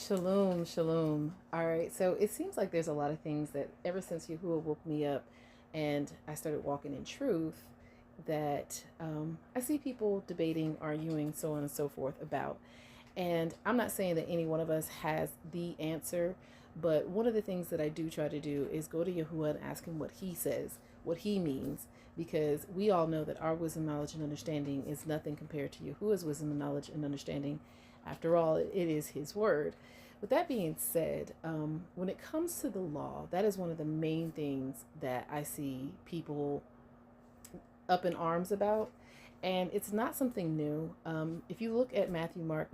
Shalom, shalom. All right, so it seems like there's a lot of things that ever since Yahuwah woke me up and I started walking in truth, that I see people debating, arguing, so on and so forth about. And I'm not saying that any one of us has the answer, but one of the things that I do try to do is go to Yahuwah and ask him what he says, what he means, because we all know that our wisdom, knowledge, and understanding is nothing compared to Yahuwah's wisdom and knowledge and understanding. After all, it is his word. With that being said, when it comes to the law, that is one of the main things that I see people up in arms about. And it's not something new. If you look at Matthew, Mark,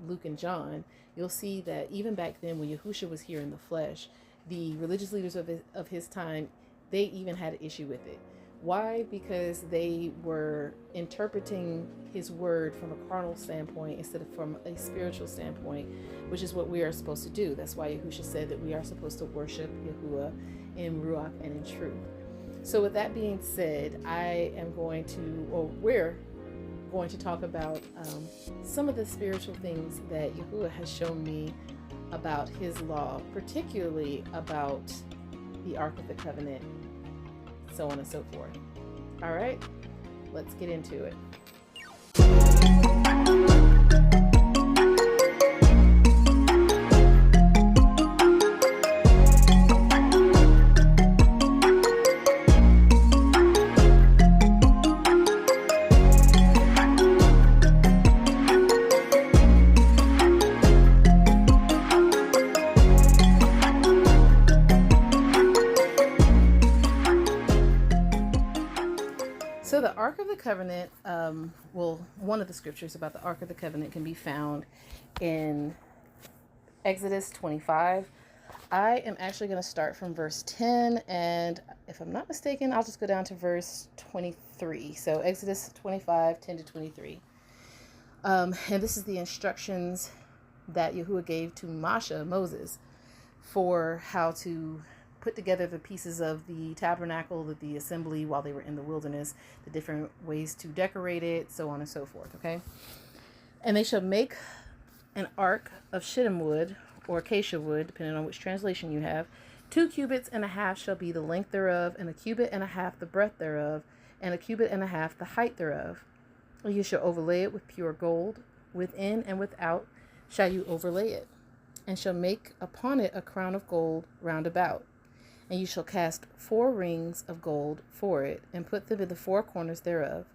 Luke, and John, you'll see that even back then when Yahusha was here in the flesh, the religious leaders of his time, they even had an issue with it. Why? Because they were interpreting his word from a carnal standpoint instead of from a spiritual standpoint, which is what we are supposed to do. That's why Yahusha said that we are supposed to worship Yahuwah in Ruach and in truth. So with that being said, we're going to talk about some of the spiritual things that Yahuwah has shown me about his law, particularly about the Ark of the Covenant, so on and so forth. All right, let's get into it. So the Ark of the Covenant, one of the scriptures about the Ark of the Covenant can be found in Exodus 25. I am actually going to start from verse 10, and if I'm not mistaken, I'll just go down to verse 23. So Exodus 25, 10 to 23. And this is the instructions that Yahuwah gave to Moses, for how to put together the pieces of the tabernacle, of the assembly while they were in the wilderness, the different ways to decorate it, so on and so forth, okay? And they shall make an ark of shittim wood, or acacia wood, depending on which translation you have. 2 cubits and a half shall be the length thereof, and 1 cubit and a half the breadth thereof, and 1 cubit and a half the height thereof. And you shall overlay it with pure gold, within and without shall you overlay it, and shall make upon it a crown of gold round about. And you shall cast 4 rings of gold for it, and put them in the 4 corners thereof.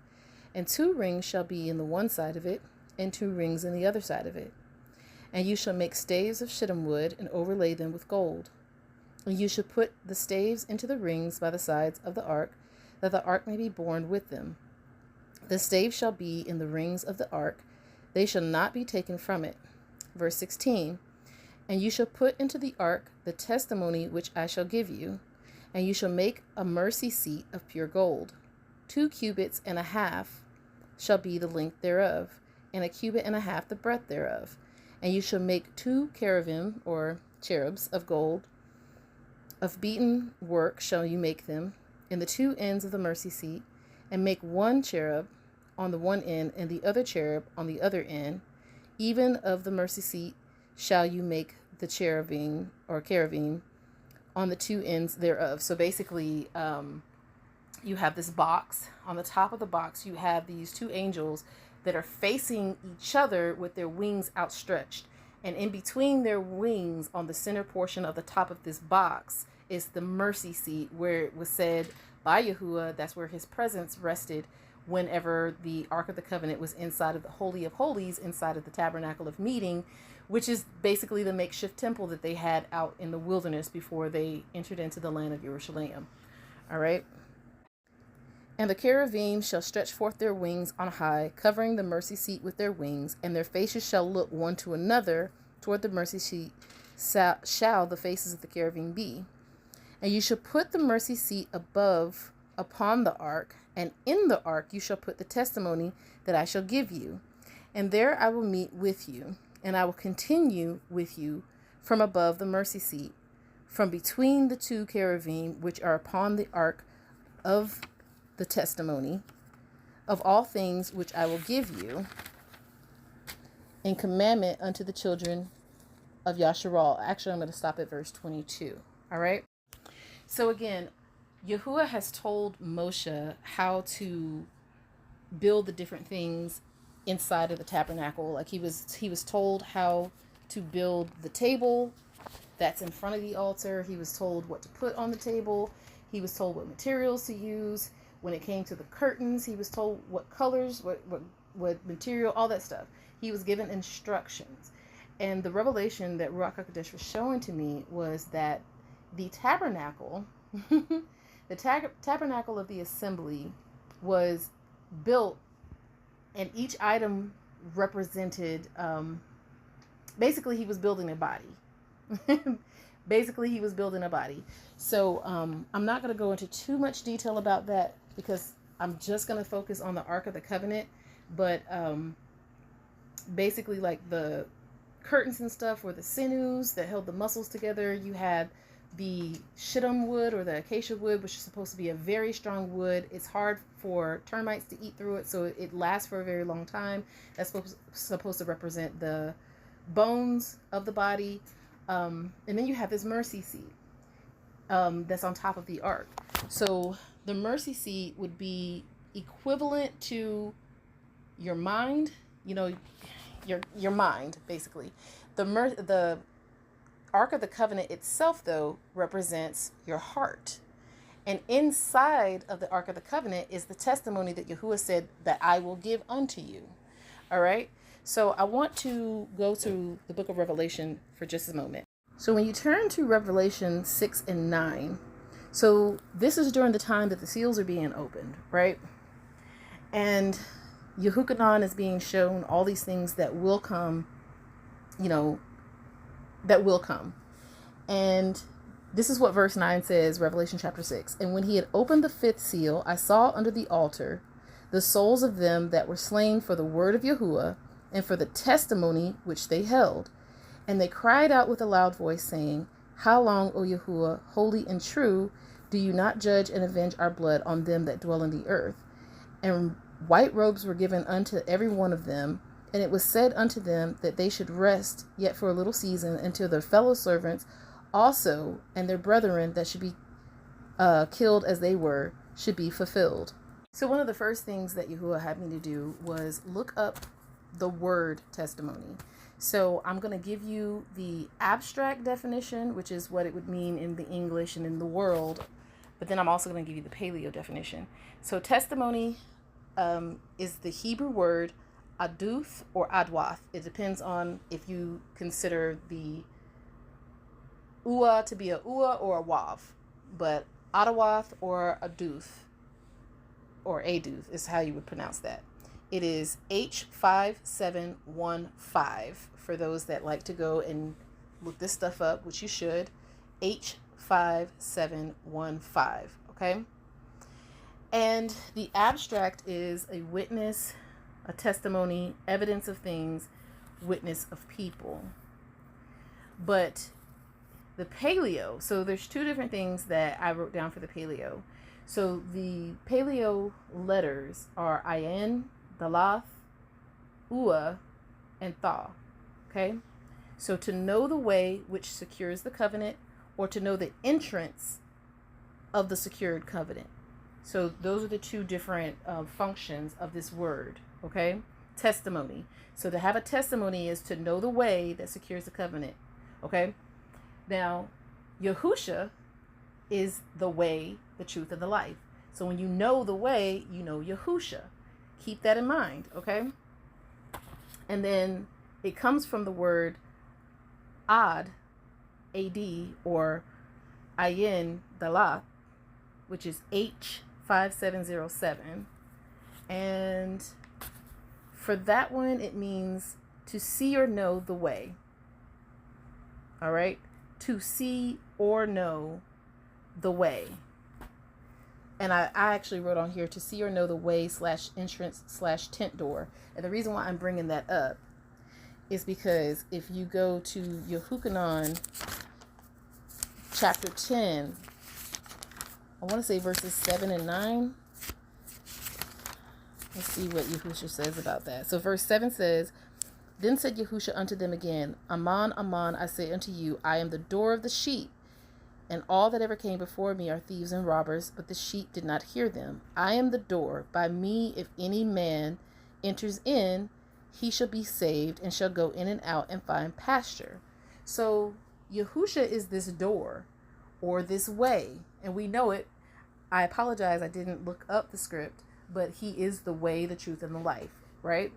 And 2 rings shall be in the one side of it, and 2 rings in the other side of it. And you shall make staves of shittim wood, and overlay them with gold. And you shall put the staves into the rings by the sides of the ark, that the ark may be borne with them. The staves shall be in the rings of the ark, they shall not be taken from it. Verse 16. And you shall put into the ark the testimony which I shall give you, and you shall make a mercy seat of pure gold. 2 cubits and a half shall be the length thereof, and 1 cubit and a half the breadth thereof. And you shall make 2 cherubim, or cherubs, of gold. Of beaten work shall you make them, in the 2 ends of the mercy seat, and make 1 cherub on the one end, and the other cherub on the other end. Even of the mercy seat shall you make the cherubim, or cherubim, on the 2 ends thereof. So basically, you have this box. On the top of the box, you have these 2 angels that are facing each other with their wings outstretched. And in between their wings, on the center portion of the top of this box, is the mercy seat, where it was said by Yahuwah, that's where his presence rested whenever the Ark of the Covenant was inside of the Holy of Holies, inside of the Tabernacle of Meeting, which is basically the makeshift temple that they had out in the wilderness before they entered into the land of Jerusalem. All right. And the cherubim shall stretch forth their wings on high, covering the mercy seat with their wings, and their faces shall look one to another toward the mercy seat, shall the faces of the cherubim be. And you shall put the mercy seat above upon the ark, and in the ark you shall put the testimony that I shall give you. And there I will meet with you, and I will continue with you from above the mercy seat, from between the 2 cherubim which are upon the ark of the testimony, of all things which I will give you in commandment unto the children of Yasharal. Actually, I'm going to stop at verse 22. All right. So again, Yahuwah has told Moshe how to build the different things inside of the tabernacle. Like he was told how to build the table that's in front of the altar. He was told what to put on the table. He was told what materials to use. When it came to the curtains, he was told what colors, what material, all that stuff. He was given instructions. And the revelation that Ruach HaKodesh was showing to me was that the tabernacle, the tabernacle of the assembly was built, and each item represented, basically he was building a body. Basically he was building a body. So I'm not going to go into too much detail about that because I'm just going to focus on the Ark of the Covenant. But basically, like, the curtains and stuff were the sinews that held the muscles together. You had the shittim wood, or the acacia wood, which is supposed to be a very strong wood. It's hard for termites to eat through it, so it lasts for a very long time. That's supposed to represent the bones of the body. And then you have this mercy seat that's on top of the ark. So the mercy seat would be equivalent to your mind, your mind, basically. The Ark of the Covenant itself, though, represents your heart. And inside of the Ark of the Covenant is the testimony that Yahuwah said that I will give unto you. All right. So I want to go to the book of Revelation for just a moment. So when you turn to Revelation 6 and 9, so this is during the time that the seals are being opened, right? And Yehukanan is being shown all these things that will come, that will come. And this is what verse 9 says, Revelation chapter 6. And when he had opened the fifth seal, I saw under the altar the souls of them that were slain for the word of Yahuwah and for the testimony which they held. And they cried out with a loud voice, saying, How long, O Yahuwah, holy and true, do you not judge and avenge our blood on them that dwell in the earth? And white robes were given unto every one of them, and it was said unto them that they should rest yet for a little season until their fellow servants also and their brethren that should be killed as they were should be fulfilled. So one of the first things that Yahuwah had me to do was look up the word testimony. So I'm going to give you the abstract definition, which is what it would mean in the English and in the world. But then I'm also going to give you the paleo definition. So testimony is the Hebrew word aduth or adwath. It depends on if you consider the ua to be a ua or a wav. But adawath or aduth or aduth is how you would pronounce that. It is H5715 for those that like to go and look this stuff up, which you should. H5715, okay? And the abstract is a witness, a testimony, evidence of things, witness of people. But the paleo, so there's two different things that I wrote down for the paleo. So the paleo letters are Ayin, Dalath, Ua, and Tha. Okay? So to know the way which secures the covenant, or to know the entrance of the secured covenant. So those are the two different functions of this word. Okay? Testimony. So to have a testimony is to know the way that secures the covenant. Okay? Now, Yahusha is the way, the truth, and the life. So when you know the way, you know Yahusha. Keep that in mind, okay? And then it comes from the word ad, A-D, or ayin, dalat, which is H5707. And for that one, it means to see or know the way. All right? To see or know the way. And I actually wrote on here to see or know the way / entrance / tent door. And the reason why I'm bringing that up is because if you go to Yehukanan chapter 10, I want to say verses 7 and 9. Let's see what Yahusha says about that. So verse 7 says, Then said Yahusha unto them again, Aman, aman, I say unto you, I am the door of the sheep. And all that ever came before me are thieves and robbers, but the sheep did not hear them. I am the door. By me, if any man enters in, he shall be saved and shall go in and out and find pasture. So Yahusha is this door or this way, and we know it. I apologize, I didn't look up the script, but he is the way, the truth, and the life, right?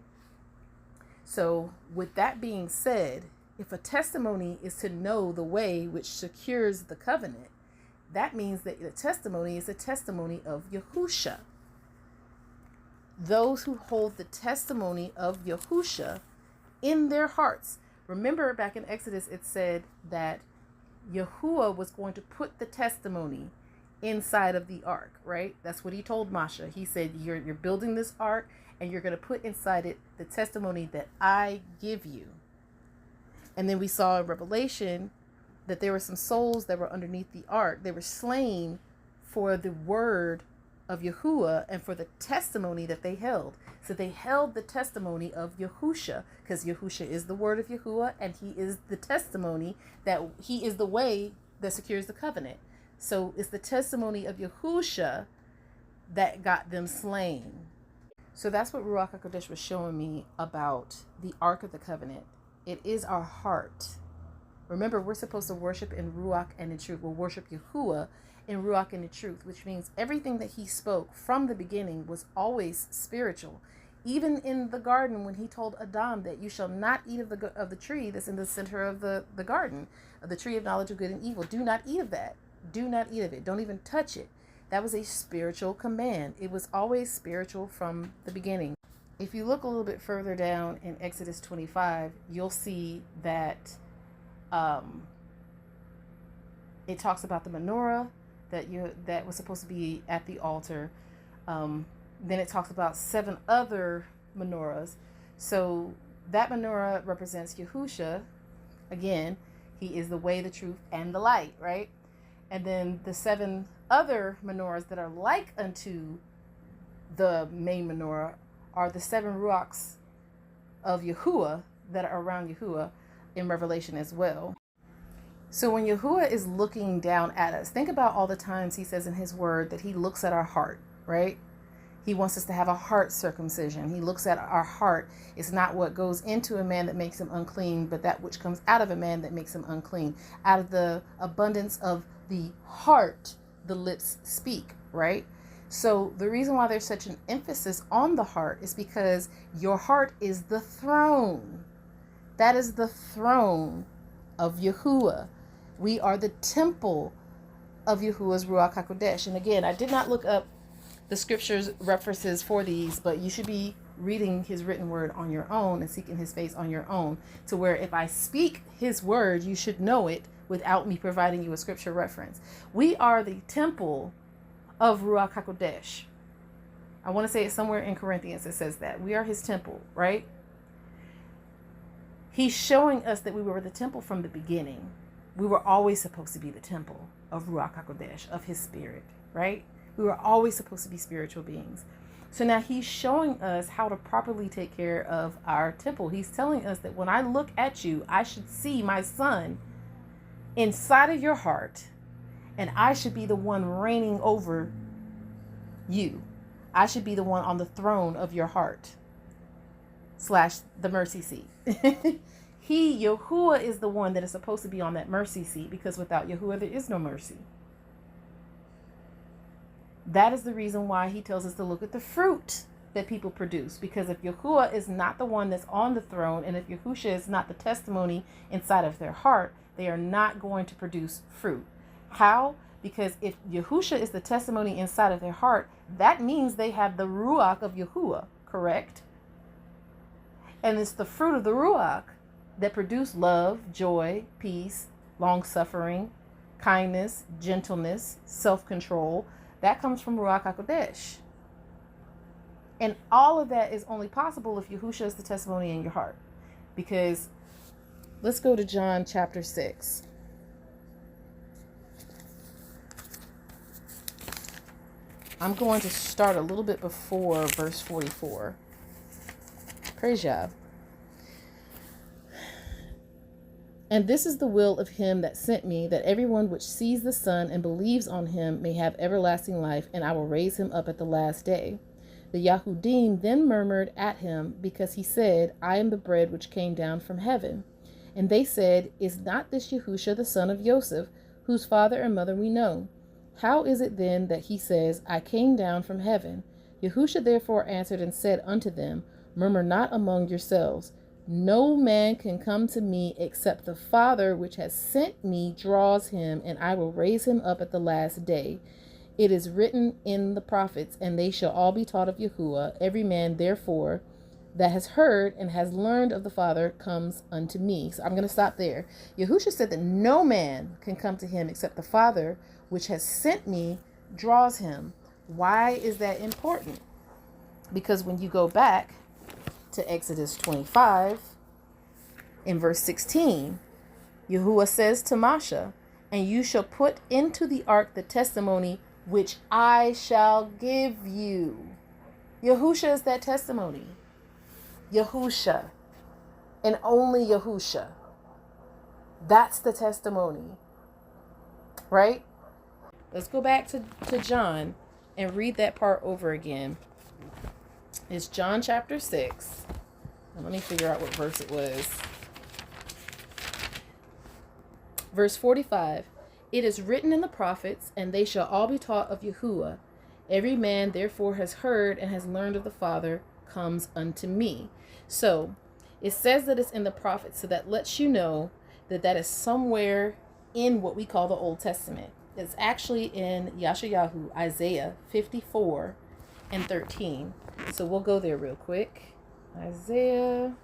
So with that being said, if a testimony is to know the way which secures the covenant, that means that the testimony is a testimony of Yahusha. Those who hold the testimony of Yahusha in their hearts. Remember back in Exodus, it said that Yahuwah was going to put the testimony inside of the ark, right? That's what he told Masha. He said, you're building this ark and you're going to put inside it the testimony that I give you. And then we saw in Revelation that there were some souls that were underneath the ark. They were slain for the word of Yahuwah and for the testimony that they held. So they held the testimony of Yahusha, because Yahusha is the word of Yahuwah and he is the testimony that he is the way that secures the covenant. So it's the testimony of Yahusha that got them slain. So that's what Ruach HaKodesh was showing me about the Ark of the Covenant. It is our heart. Remember, we're supposed to worship in Ruach and in truth. We'll worship Yahuwah in Ruach and in truth, which means everything that he spoke from the beginning was always spiritual. Even in the garden, when he told Adam that you shall not eat of the tree that's in the center of the garden, of the tree of knowledge of good and evil. Do not eat of that. Do not eat of it. Don't even touch it. That was a spiritual command. It was always spiritual from the beginning. If you look a little bit further down in Exodus 25, you'll see that it talks about the menorah that was supposed to be at the altar. Then it talks about 7 other menorahs. So that menorah represents Yahusha. Again, he is the way, the truth, and the light, right? And then the 7 other menorahs that are like unto the main menorah are the 7 ruachs of Yahuwah that are around Yahuwah in Revelation as well. So when Yahuwah is looking down at us, think about all the times he says in his word that he looks at our heart, right? He wants us to have a heart circumcision. He looks at our heart. It's not what goes into a man that makes him unclean, but that which comes out of a man that makes him unclean. Out of the abundance of the heart, the lips speak, right? So the reason why there's such an emphasis on the heart is because your heart is the throne. That is the throne of Yahuwah. We are the temple of Yahuwah's Ruach HaKodesh. And again, I did not look up the scriptures references for these, but you should be reading his written word on your own and seeking his face on your own, to where if I speak his word, you should know it without me providing you a scripture reference. We are the temple of Ruach HaKodesh. I want to say it somewhere in Corinthians. It says that we are his temple, right? He's showing us that we were the temple from the beginning. We were always supposed to be the temple of Ruach HaKodesh, of his spirit, right? We were always supposed to be spiritual beings. So now he's showing us how to properly take care of our temple. He's telling us that when I look at you, I should see my son inside of your heart, and I should be the one reigning over you. I should be the one on the throne of your heart / the mercy seat. Yahuwah, is the one that is supposed to be on that mercy seat, because without Yahuwah, there is no mercy. That is the reason why he tells us to look at the fruit that people produce. Because if Yahuwah is not the one that's on the throne, and if Yahusha is not the testimony inside of their heart, they are not going to produce fruit. How? Because if Yahusha is the testimony inside of their heart, that means they have the Ruach of Yahuwah, correct? And it's the fruit of the Ruach that produce love, joy, peace, long-suffering, kindness, gentleness, self-control. That comes from Ruach HaKodesh. And all of that is only possible if Yahusha is the testimony in your heart. Because let's go to John chapter 6. I'm going to start a little bit before verse 44. Praise Yah. And this is the will of him that sent me, that everyone which sees the Son and believes on him may have everlasting life, and I will raise him up at the last day. The Yahudim then murmured at him, because he said, I am the bread which came down from heaven. And they said, Is not this Yahusha the son of Joseph, whose father and mother we know? How is it then that he says, I came down from heaven? Yahusha therefore answered and said unto them, Murmur not among yourselves. No man can come to me except the Father which has sent me draws him, and I will raise him up at the last day. It is written in the prophets, and they shall all be taught of Yahuwah. Every man, therefore, that has heard and has learned of the Father comes unto me. So I'm going to stop there. Yahusha said that no man can come to him except the Father which has sent me draws him. Why is that important? Because when you go back to Exodus 25, in verse 16, Yahuwah says to Moshe, and you shall put into the ark the testimony which I shall give you. Yahusha is that testimony. Yahusha. And only Yahusha. That's the testimony. Right? Let's go back to John and read that part over again. It's John chapter 6. And let me figure out what verse it was. Verse 45. It is written in the prophets, and they shall all be taught of Yahuwah. Every man therefore has heard and has learned of the Father comes unto me. So it says that it's in the prophets. So that lets you know that that is somewhere in what we call the Old Testament. It's actually in Yeshayahu, Isaiah 54 and 13. So we'll go there real quick. Isaiah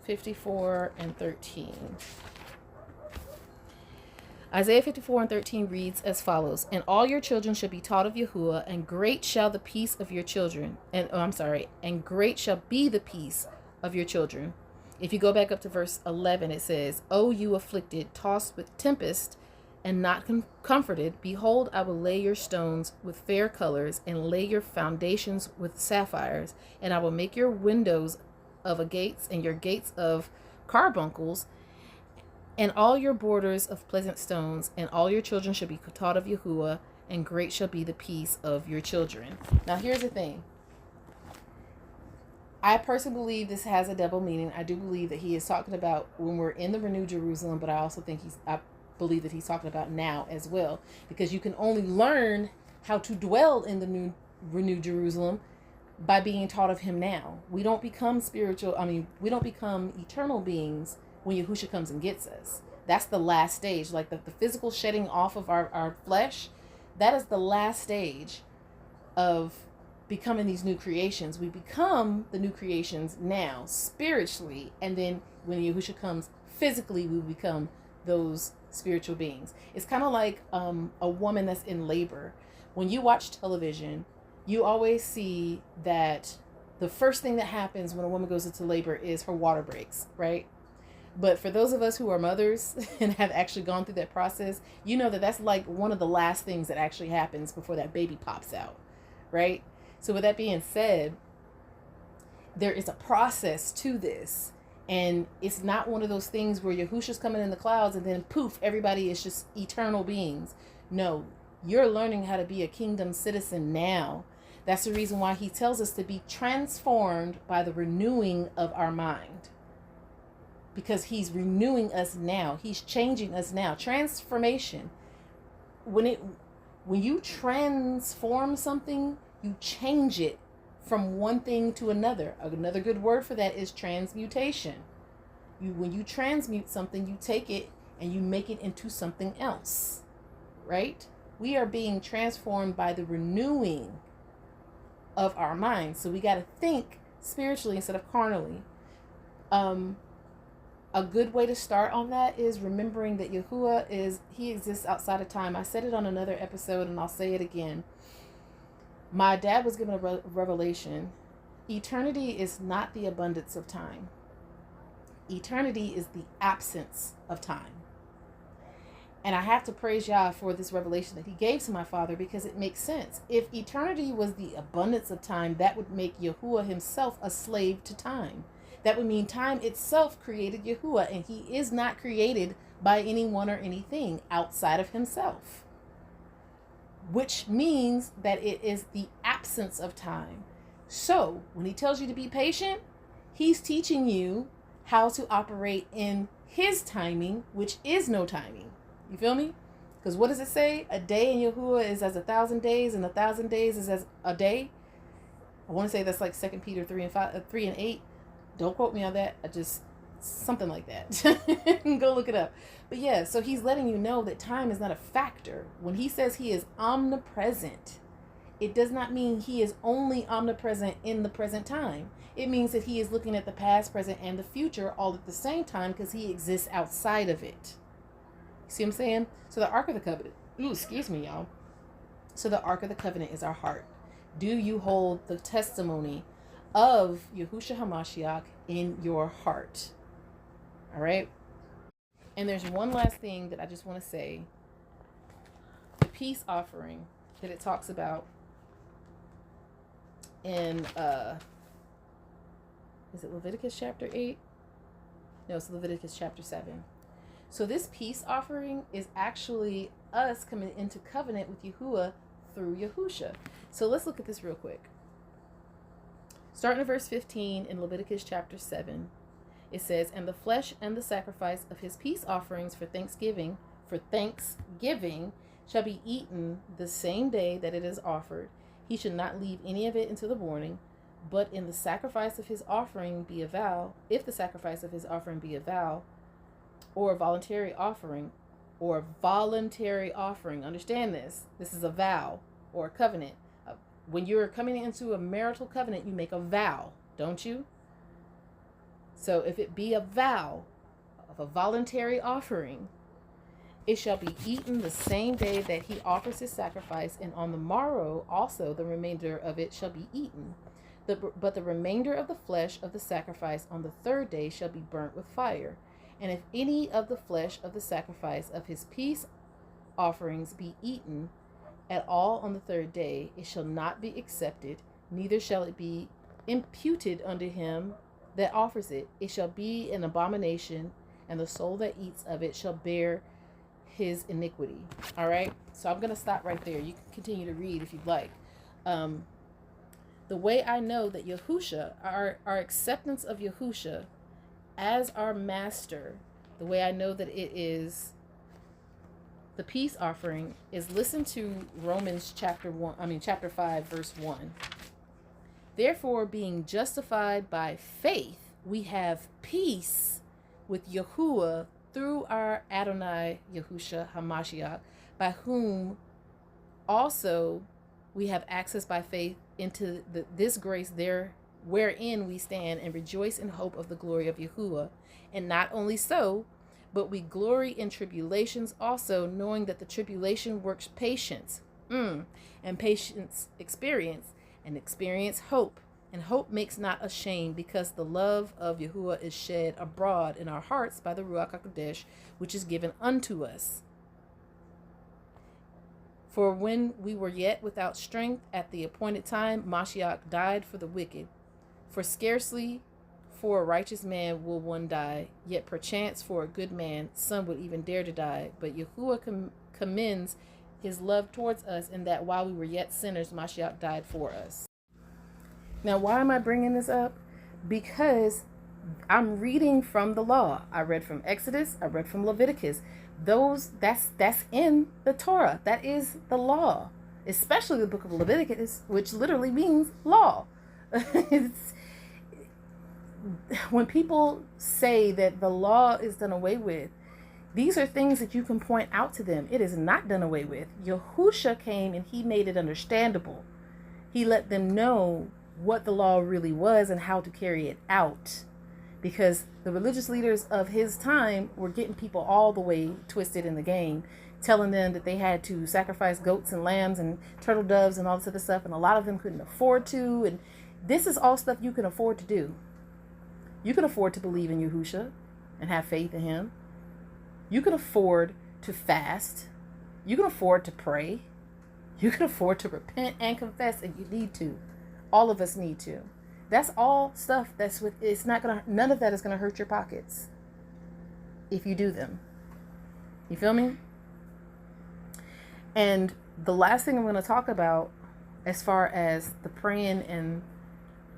54 and 13. Isaiah 54 and 13 reads as follows. And all your children shall be taught of Yahuwah, and great shall the peace of your children. And great shall be the peace of your children. If you go back up to verse 11, it says, O you afflicted, tossed with tempest, and not comforted, behold, I will lay your stones with fair colors, and lay your foundations with sapphires, and I will make your windows of a gates, and your gates of carbuncles, and all your borders of pleasant stones, and all your children shall be taught of Yahuwah, and great shall be the peace of your children. Now here's the thing. I personally believe this has a double meaning. I do believe that he is talking about when we're in the renewed Jerusalem, but I also think I believe that he's talking about now as well, because you can only learn how to dwell in the new renewed Jerusalem by being taught of him now. We don't become we don't become eternal beings when Yahusha comes and gets us. That's the last stage. Like the physical shedding off of our flesh, that is the last stage of becoming these new creations. We become the new creations now spiritually, and then when Yahusha comes physically, we become those spiritual beings. It's kind of like a woman that's in labor. When you watch television, you always see that the first thing that happens when a woman goes into labor is her water breaks, right? But for those of us who are mothers and have actually gone through that process, you know that that's like one of the last things that actually happens before that baby pops out, right? So with that being said, there is a process to this. And it's not one of those things where Yahusha's coming in the clouds and then poof, everybody is just eternal beings. No, you're learning how to be a kingdom citizen now. That's the reason why he tells us to be transformed by the renewing of our mind. Because he's renewing us now. He's changing us now. Transformation. When you transform something, you change it from one thing to another. Another good word for that is transmutation. When you transmute something, you take it and you make it into something else, right? We are being transformed by the renewing of our minds. So we got to think spiritually instead of carnally. A good way to start on that is remembering that Yahuwah he exists outside of time. I said it on another episode and I'll say it again. My dad was given a revelation. Eternity is not the abundance of time. Eternity is the absence of time. And I have to praise Yah for this revelation that he gave to my father, because it makes sense. If eternity was the abundance of time, that would make Yahuwah himself a slave to time. That would mean time itself created Yahuwah, and he is not created by anyone or anything outside of himself, which means that it is the absence of time. So when he tells you to be patient, he's teaching you how to operate in his timing, which is no timing. You feel me? Because what does it say? A day in Yahuwah is as 1,000 days, and 1,000 days is as a day. I want to say that's like 2 Peter 3 and 8. Don't quote me on that. Something like that. Go look it up. But yeah, so he's letting you know that time is not a factor. When he says he is omnipresent, it does not mean he is only omnipresent in the present time. It means that he is looking at the past, present, and the future all at the same time, because he exists outside of it. See what I'm saying? So the Ark of the Covenant. Excuse me, y'all. So the Ark of the Covenant is our heart. Do you hold the testimony of Yahushua HaMashiach in your heart? All right? And there's one last thing that I just want to say. The peace offering that it talks about in, is it Leviticus chapter 8? No, it's Leviticus chapter 7. So this peace offering is actually us coming into covenant with Yahuwah through Yahusha. So let's look at this real quick. Starting at verse 15 in Leviticus chapter 7, it says, "And the flesh and the sacrifice of his peace offerings for thanksgiving shall be eaten the same day that it is offered. He should not leave any of it until the morning. But in the sacrifice of his offering be a vow, if the sacrifice of his offering be a vow, or a voluntary offering, understand this. This is a vow or a covenant. When you're coming into a marital covenant, you make a vow, don't you? So if it be a vow of a voluntary offering, it shall be eaten the same day that he offers his sacrifice, and on the morrow also the remainder of it shall be eaten. But the remainder of the flesh of the sacrifice on the third day shall be burnt with fire. And if any of the flesh of the sacrifice of his peace offerings be eaten at all on the third day, it shall not be accepted, neither shall it be imputed unto him that offers it. It shall be an abomination, and the soul that eats of it shall bear his iniquity." All right, so I'm going to stop right there. You can continue to read if you'd like. The way I know that Yahusha, our acceptance of Yahusha as our master, the way I know that it is the peace offering, is listen to Romans chapter 5 verse 1. "Therefore, being justified by faith, we have peace with Yahuwah through our Adonai Yahushua HaMashiach, by whom also we have access by faith into this grace there wherein we stand and rejoice in hope of the glory of Yahuwah. And not only so, but we glory in tribulations also, knowing that the tribulation works patience, and patience experience, and experience hope. And hope makes not ashamed, because the love of Yahuwah is shed abroad in our hearts by the Ruach HaKodesh, which is given unto us. For when we were yet without strength, at the appointed time, Mashiach died for the wicked. For scarcely for a righteous man will one die, yet perchance for a good man some would even dare to die. But Yahuwah commends his love towards us, in that while we were yet sinners, Mashiach died for us." Now, why am I bringing this up? Because I'm reading from the law. I read from Exodus. I read from Leviticus. That's in the Torah. That is the law, especially the book of Leviticus, which literally means law. When people say that the law is done away with, these are things that you can point out to them. It is not done away with. Yahusha came and he made it understandable. He let them know what the law really was and how to carry it out. Because the religious leaders of his time were getting people all the way twisted in the game, telling them that they had to sacrifice goats and lambs and turtle doves and all this other stuff, and a lot of them couldn't afford to. And this is all stuff you can afford to do. You can afford to believe in Yahusha and have faith in him. You can afford to fast. You can afford to pray. You can afford to repent and confess if you need to. All of us need to. That's all stuff it's not gonna, none of that is gonna hurt your pockets if you do them. You feel me? And the last thing I'm going to talk about, as far as the praying and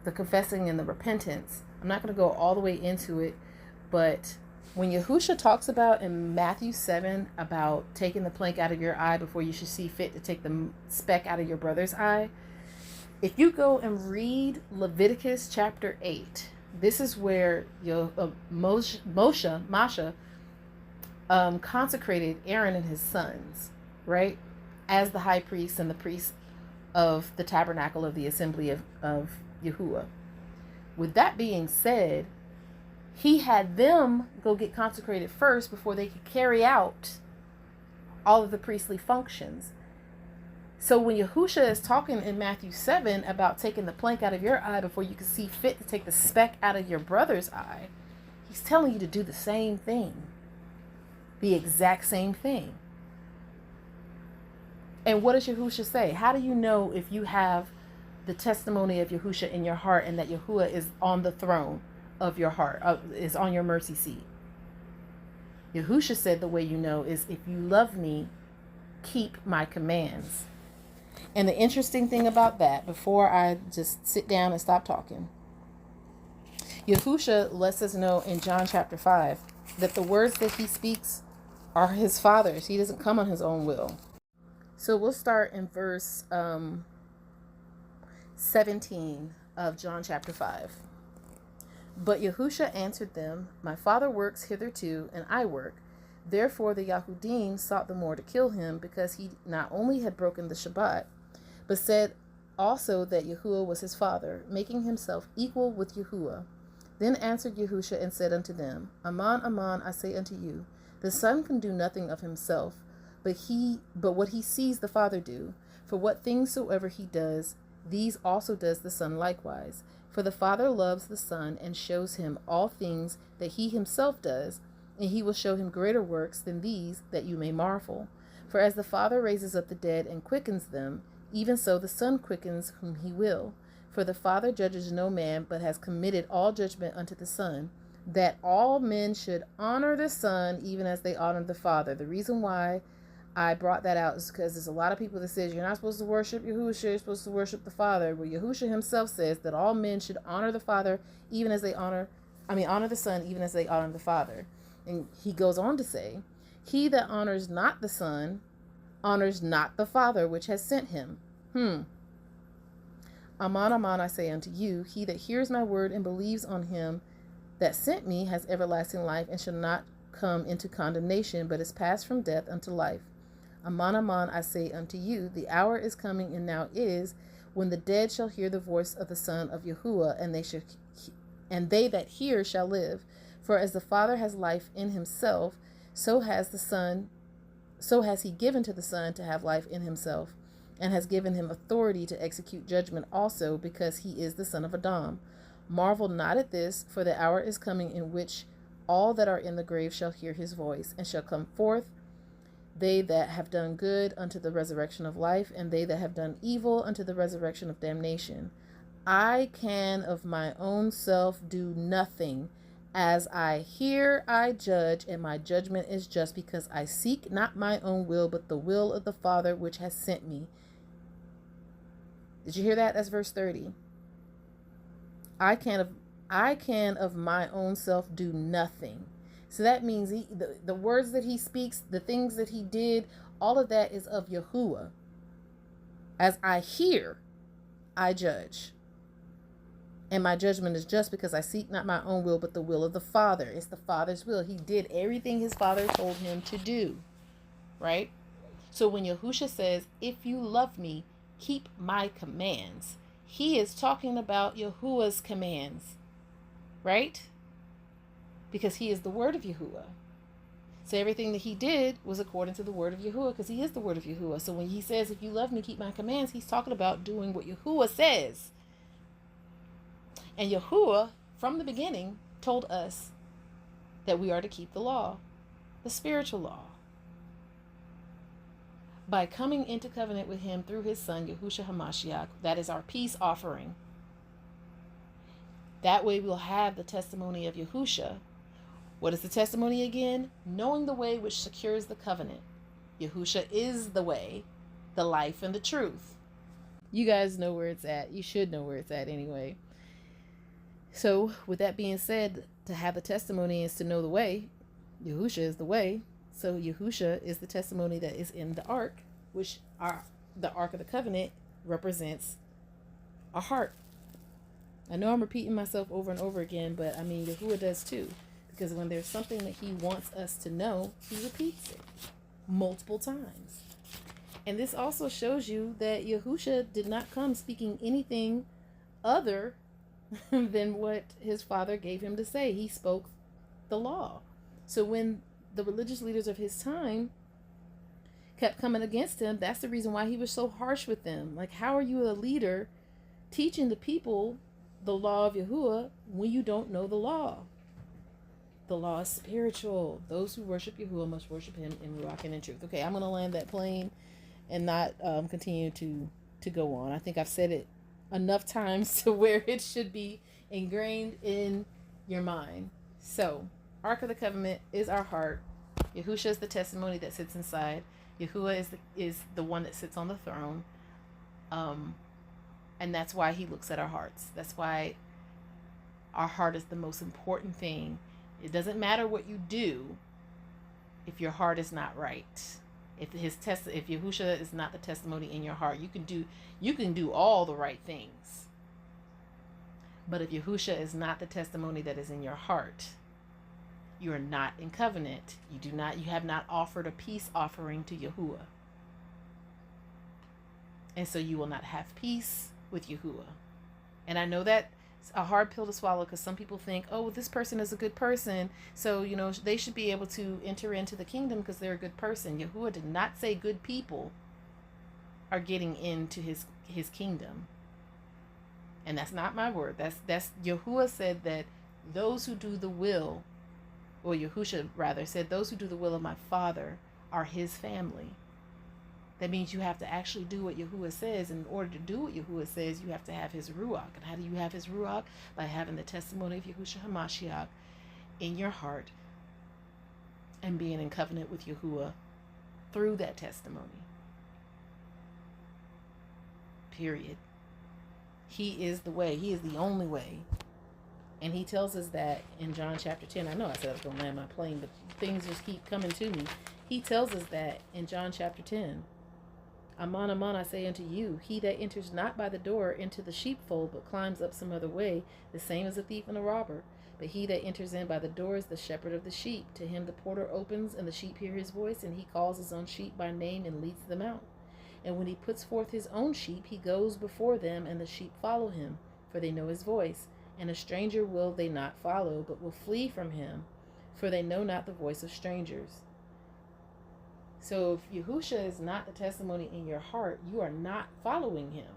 the confessing and the repentance, I'm not going to go all the way into it, but when Yahusha talks about in Matthew 7 about taking the plank out of your eye before you should see fit to take the speck out of your brother's eye, if you go and read Leviticus chapter 8, this is where Masha consecrated Aaron and his sons, right, as the high priest and the priest of the tabernacle of the assembly of Yahuwah. With that being said, he had them go get consecrated first before they could carry out all of the priestly functions. So when Yahusha is talking in Matthew 7 about taking the plank out of your eye before you can see fit to take the speck out of your brother's eye, he's telling you to do the same thing. The exact same thing. And what does Yahusha say? How do you know if you have the testimony of Yahusha in your heart and that Yahuwah is on the throne of your heart, is on your mercy seat? Yahusha said the way you know is, if you love me, keep my commands. And the interesting thing about that, before I just sit down and stop talking, Yahusha lets us know in John chapter 5 that the words that he speaks are his Father's. He doesn't come on his own will. So we'll start in verse 17 of John chapter 5. But Yahusha answered them, my Father works hitherto, and I work. Therefore the Yahudim sought the more to kill him, because he not only had broken the Shabbat, but said also that Yahuwah was his Father, making himself equal with Yahuwah. Then answered Yahusha and said unto them, Aman, aman, I say unto you, the Son can do nothing of himself, but what he sees the Father do. For what things soever he does, these also does the Son likewise. For the Father loves the Son, and shows him all things that he himself does, and he will show him greater works than these, that you may marvel. For as the Father raises up the dead and quickens them, even so the Son quickens whom he will. For the Father judges no man, but has committed all judgment unto the Son, that all men should honor the Son, even as they honor the Father. The reason why I brought that out is because there's a lot of people that says you're not supposed to worship Yahusha, you're supposed to worship the Father. Well, Yahusha himself says that all men should honor the Father, even as they honor the Son, even as they honor the Father. And he goes on to say, he that honors not the Son honors not the Father which has sent him. Aman, aman, I say unto you, he that hears my word and believes on him that sent me has everlasting life, and shall not come into condemnation, but is passed from death unto life. Aman, aman, I say unto you, the hour is coming, and now is, when the dead shall hear the voice of the Son of Yahuwah, and they that hear shall live. For as the Father has life in himself, so has he given to the Son to have life in himself, and has given him authority to execute judgment also, because he is the son of Adam. Marvel not at this, for the hour is coming in which all that are in the grave shall hear his voice, and shall come forth, they that have done good unto the resurrection of life, and they that have done evil unto the resurrection of damnation. I can of my own self do nothing. As I hear, I judge, and my judgment is just, because I seek not my own will, but the will of the Father which has sent me. Did you hear that? That's verse 30. I can of my own self do nothing. So that means the words that he speaks, the things that he did, all of that is of Yahuwah. As I hear, I judge. And my judgment is just, because I seek not my own will, but the will of the Father. It's the Father's will. He did everything his Father told him to do. Right? So when Yahusha says, if you love me, keep my commands, he is talking about Yahuwah's commands. Right? Because he is the word of Yahuwah. So everything that he did was according to the word of Yahuwah, because he is the word of Yahuwah. So when he says, if you love me, keep my commands, he's talking about doing what Yahuwah says. And Yahuwah, from the beginning, told us that we are to keep the law, the spiritual law, by coming into covenant with him through his Son, Yahushua HaMashiach. That is our peace offering. That way we'll have the testimony of Yahusha. What is the testimony again? Knowing the way which secures the covenant. Yahusha is the way, the life, and the truth. You guys know where it's at. You should know where it's at anyway. So with that being said, to have the testimony is to know the way. Yahusha is the way. So Yahusha is the testimony that is in the ark, which the Ark of the Covenant represents a heart. I know I'm repeating myself over and over again, but I mean, Yahuwah does too. Because when there's something that he wants us to know, he repeats it multiple times. And this also shows you that Yahusha did not come speaking anything other than what his father gave him to say. He spoke the law. So when the religious leaders of his time kept coming against him, that's the reason why he was so harsh with them. Like, how are you a leader teaching the people the law of Yahuwah when you don't know the law? The law is spiritual. Those who worship Yahuwah must worship him in Ruach and in truth. Okay, I'm going to land that plane and not continue to go on. I think I've said it enough times to where it should be ingrained in your mind. So, Ark of the Covenant is our heart. Yahusha is the testimony that sits inside. Yahuwah is the one that sits on the throne. And that's why he looks at our hearts. That's why our heart is the most important thing. It doesn't matter what you do if your heart is not right. If Yahusha is not the testimony in your heart, you can do all the right things. But if Yahusha is not the testimony that is in your heart, you are not in covenant. You have not offered a peace offering to Yahuwah. And so you will not have peace with Yahuwah. And I know that's a hard pill to swallow, because some people think, oh, well, this person is a good person, so they should be able to enter into the kingdom because they're a good person. Yahuwah did not say good people are getting into his kingdom. And that's not my word. That's Yahuwah said that those who do the will, or Yahusha rather said, those who do the will of my Father are his family. That means you have to actually do what Yahuwah says. In order to do what Yahuwah says, you have to have his Ruach. And how do you have his Ruach? By having the testimony of Yahushua HaMashiach in your heart and being in covenant with Yahuwah through that testimony. Period. He is the way. He is the only way. And he tells us that in John chapter 10. I know I said I was going to land my plane, but things just keep coming to me. He tells us that in John chapter 10. Aman, aman, I say unto you, he that enters not by the door into the sheepfold, but climbs up some other way, the same as a thief and a robber. But he that enters in by the door is the shepherd of the sheep. To him the porter opens, and the sheep hear his voice, and he calls his own sheep by name and leads them out. And when he puts forth his own sheep, he goes before them, and the sheep follow him, for they know his voice. And a stranger will they not follow, but will flee from him, for they know not the voice of strangers. So if Yahusha is not the testimony in your heart, you are not following him.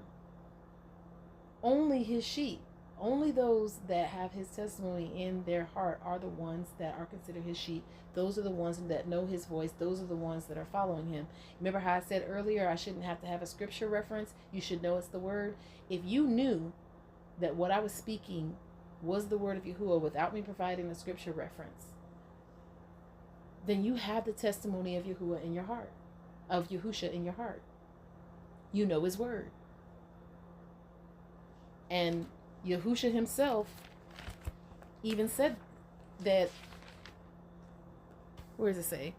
Only his sheep, only those that have his testimony in their heart are the ones that are considered his sheep. Those are the ones that know his voice. Those are the ones that are following him. Remember how I said earlier, I shouldn't have to have a scripture reference. You should know it's the word. If you knew that what I was speaking was the word of Yahuwah without me providing a scripture reference, then you have the testimony of Yahuwah in your heart, of Yahusha in your heart. You know his word. And Yahusha himself even said that, where does it say?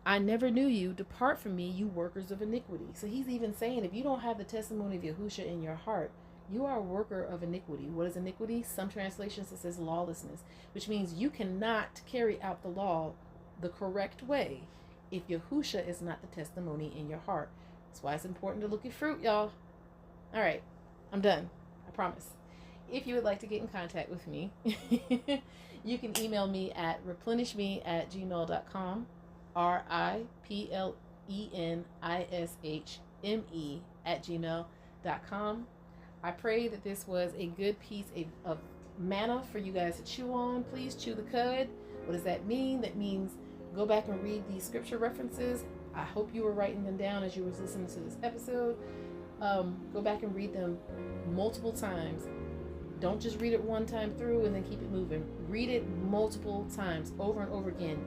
I never knew you. Depart from me, you workers of iniquity. So he's even saying, if you don't have the testimony of Yahusha in your heart, you are a worker of iniquity. What is iniquity? Some translations it says lawlessness, which means you cannot carry out the law the correct way if Yahusha is not the testimony in your heart. That's why it's important to look at fruit, y'all. All right, I'm done. I promise. If you would like to get in contact with me, you can email me at replenishme@gmail.com, RiPlenishme@gmail.com. I pray that this was a good piece of manna for you guys to chew on. Please chew the cud. What does that mean? That means go back and read these scripture references. I hope you were writing them down as you were listening to this episode. Go back and read them multiple times Don't just read it one time through and then keep it moving. Read it multiple times, over and over again.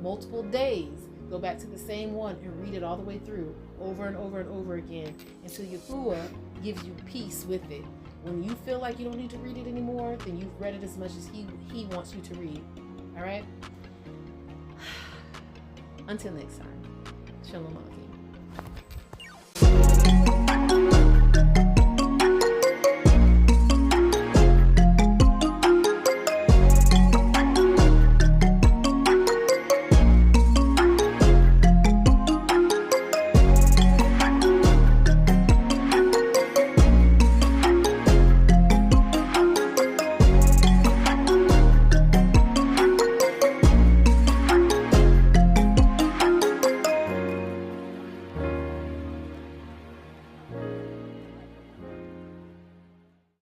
Multiple days. Go back to the same one and read it all the way through, over and over and over again, until Yahuwah gives you peace with it. When you feel like you don't need to read it anymore, then you've read it as much as he wants you to read. All right? Until next time. Shalom Aleichem.